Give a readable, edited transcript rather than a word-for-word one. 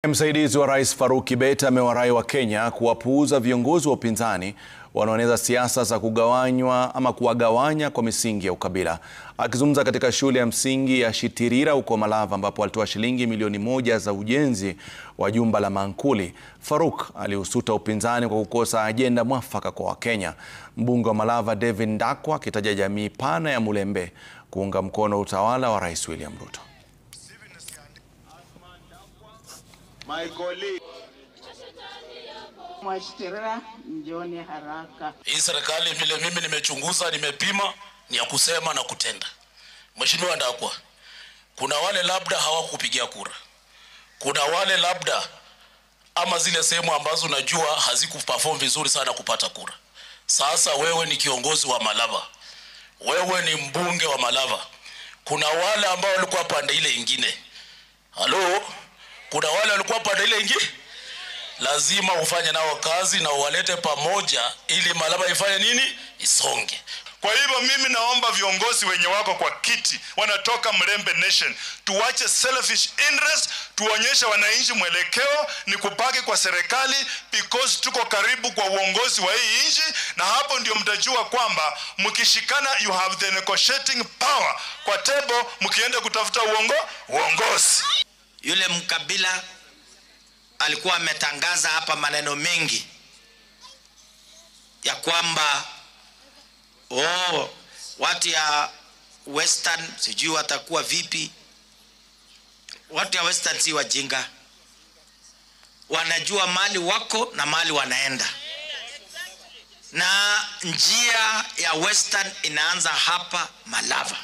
Msaidizi wa Rais Faruk Kibet amewarai wa Kenya kuwapuuza viongozi wa upinzani wanaoeneza siasa za kuwagawanya kwa misingi ya ukabila. Akizungumza katika shule ya msingi ya Shitirira huko Malava ambapo alitoa shilingi milioni 1 za ujenzi wa jumba la mankuli, Faruk alihusuta upinzani kwa kukosa ajenda mwafaka kwa Wakenya. Mbunge wa Malava David Ndakwa akitaja jamii pana ya Mulembe kuunga mkono utawala wa Rais William Ruto. My colleague. Mwashitira njoni haraka. Hii serikali vile mimi nimechunguza, nimepima, ni ya kusema na kutenda. Mheshimiwa Ndakwa, kuna wale labda hawakupigia kura. Kuna wale labda ama zile sehemu ambazo najua hazikuperform vizuri sana kupata kura. Sasa wewe ni kiongozi wa Malava. Wewe ni mbunge wa Malava. Kuna wale ambao walikuwa pande ile ingine. Halo? Kuna wale walikuwa pande ile ingine. Lazima ufanye nao kazi na uwalete pamoja ili Malava ifanye nini? Isonge. Kwa hivyo mimi naomba viongozi wenye wako kwa kiti wanatoka Mlembe Nation, tuache selfish interest, tuonyeshe wananchi mwelekeo ni kupaki kwa serikali because tuko karibu kwa uongozi wa hii nchi, na hapo ndio mtajua kwamba mkishikana you have the negotiating power kwa table mkienda kutafuta uongozi. Yule mkabila alikuwa ametangaza hapa maneno mengi ya kwamba watu ya Western sijui watakuwa vipi. Watu ya Western si wajinga, wanajua mali wako na mali wanaenda, na njia ya Western inaanza hapa Malava.